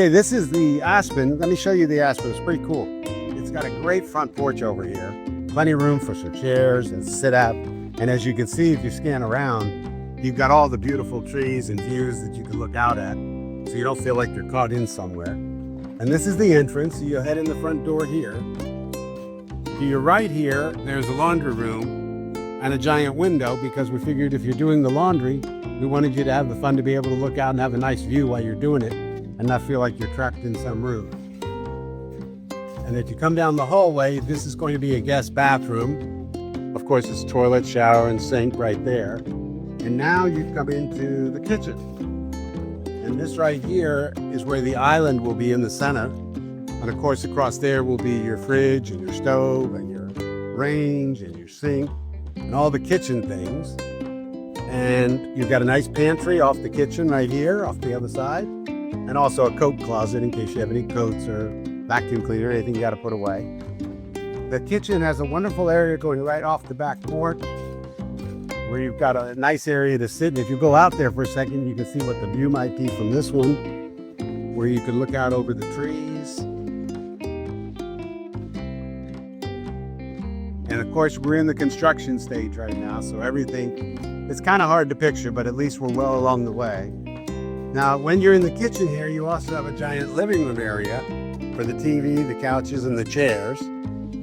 Okay, this is the Aspen. Let me show you the Aspen. It's pretty cool. It's got a great front porch over here. Plenty of room for some chairs and sit up. And as you can see, if you scan around, you've got all the beautiful trees and views that you can look out at, so you don't feel like you're caught in somewhere. And this is the entrance. So you head in the front door here. To your right here, there's a laundry room and a giant window, because we figured if you're doing the laundry, we wanted you to have the fun to be able to look out and have a nice view while you're doing it and not feel like you're trapped in some room. And if you come down the hallway, this is going to be a guest bathroom. Of course, it's toilet, shower, and sink right there. And now you come into the kitchen. And this right here is where the island will be in the center. And of course, across there will be your fridge and your stove and your range and your sink and all the kitchen things. And you've got a nice pantry off the kitchen right here, off the other side. And also a coat closet in case you have any coats or vacuum cleaner, anything you got to put away. The kitchen has a wonderful area going right off the back porch, where you've got a nice area to sit. And if you go out there for a second, you can see what the view might be from this one, where you can look out over the trees. And of course, we're in the construction stage right now, so everything, it's kind of hard to picture, but at least we're well along the way. Now, when you're in the kitchen here, you also have a giant living room area for the TV, the couches, and the chairs,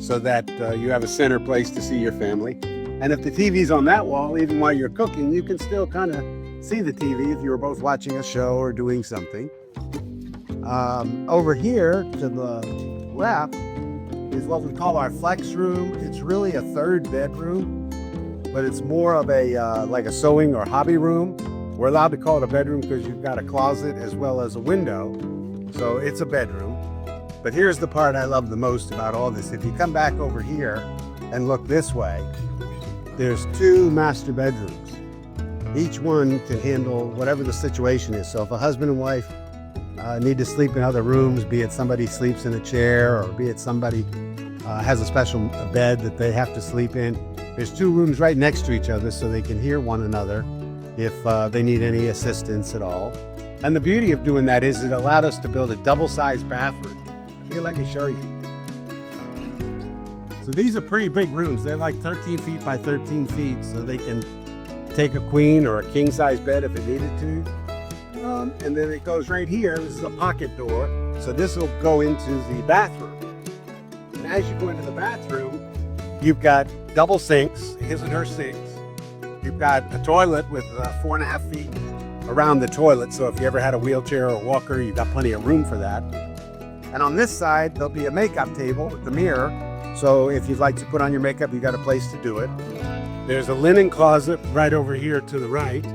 so that you have a center place to see your family. And if the TV's on that wall, even while you're cooking, you can still kind of see the TV if you were both watching a show or doing something. Over here to the left is what we call our flex room. It's really a third bedroom, but it's more of a like a sewing or hobby room. We're allowed to call it a bedroom because you've got a closet as well as a window, so it's a bedroom. But here's the part I love the most about all this. If you come back over here and look this way, there's two master bedrooms. Each one can handle whatever the situation is. So if a husband and wife need to sleep in other rooms, be it somebody sleeps in a chair or be it somebody has a special bed that they have to sleep in, there's two rooms right next to each other so they can hear one another if they need any assistance at all. And the beauty of doing that is it allowed us to build a double-sized bathroom. Here, let me show you. So these are pretty big rooms. They're like 13 feet by 13 feet, so they can take a queen or a king-size bed if it needed to. And then it goes right here. This is a pocket door, so this will go into the bathroom. And as you go into the bathroom, you've got double sinks, his and her sinks. You've got a toilet with 4.5 feet around the toilet, so if you ever had a wheelchair or a walker, you've got plenty of room for that. And on this side, there'll be a makeup table with the mirror, so if you'd like to put on your makeup, you've got a place to do it. There's a linen closet right over here to the right.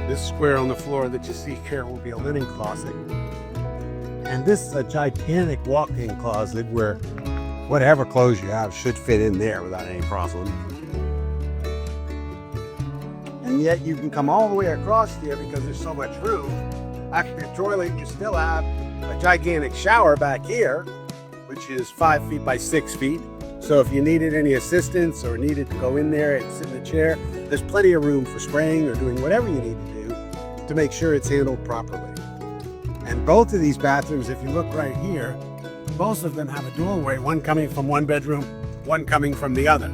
This square on the floor that you see here will be a linen closet. And this is a gigantic walk-in closet where whatever clothes you have should fit in there without any problem. And yet you can come all the way across here because there's so much room. After your toilet, you still have a gigantic shower back here, which is 5 feet by 6 feet. So if you needed any assistance or needed to go in there and sit in a chair, there's plenty of room for spraying or doing whatever you need to do to make sure it's handled properly. And both of these bathrooms, if you look right here, both of them have a doorway, one coming from one bedroom, one coming from the other.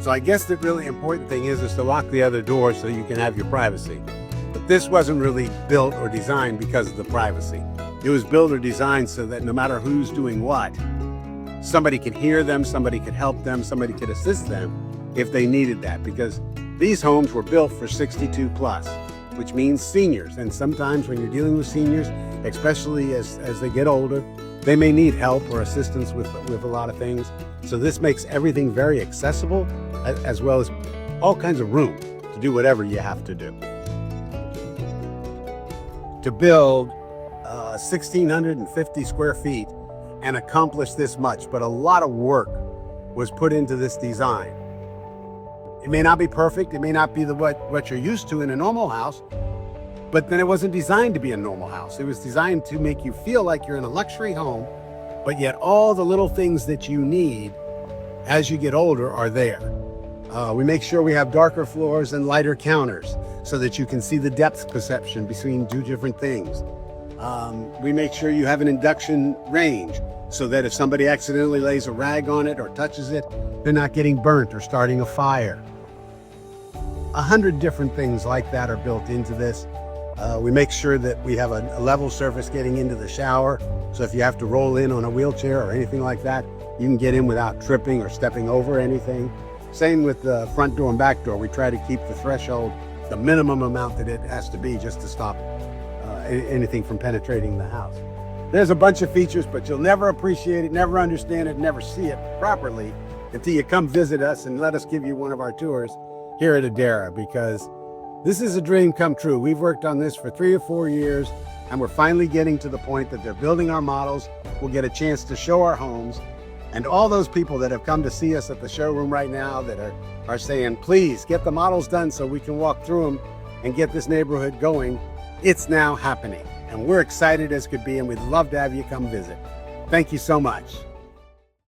So I guess the really important thing is to lock the other door so you can have your privacy. But this wasn't really built or designed because of the privacy. It was built or designed so that no matter who's doing what, somebody could hear them, somebody could help them, somebody could assist them if they needed that. Because these homes were built for 62 plus, which means seniors. And sometimes when you're dealing with seniors, especially as they get older, they may need help or assistance with a lot of things. So this makes everything very accessible, as well as all kinds of room to do whatever you have to do. To build 1,650 square feet and accomplish this much, but a lot of work was put into this design. It may not be perfect, it may not be what you're used to in a normal house, but then it wasn't designed to be a normal house. It was designed to make you feel like you're in a luxury home, but yet all the little things that you need as you get older are there. We make sure we have darker floors and lighter counters so that you can see the depth perception between two different things. We make sure you have an induction range so that if somebody accidentally lays a rag on it or touches it, they're not getting burnt or starting a fire. 100 different things like that are built into this. We make sure that we have a level surface getting into the shower. So if you have to roll in on a wheelchair or anything like that, you can get in without tripping or stepping over anything. Same with the front door and back door. We try to keep the threshold the minimum amount that it has to be just to stop anything from penetrating the house. There's a bunch of features, but you'll never appreciate it, never understand it, never see it properly until you come visit us and let us give you one of our tours here at Aderra, because this is a dream come true. We've worked on this for 3 or 4 years, and we're finally getting to the point that they're building our models. We'll get a chance to show our homes, and all those people that have come to see us at the showroom right now that are saying, please get the models done so we can walk through them and get this neighborhood going. It's now happening, and we're excited as could be, and we'd love to have you come visit. Thank you so much.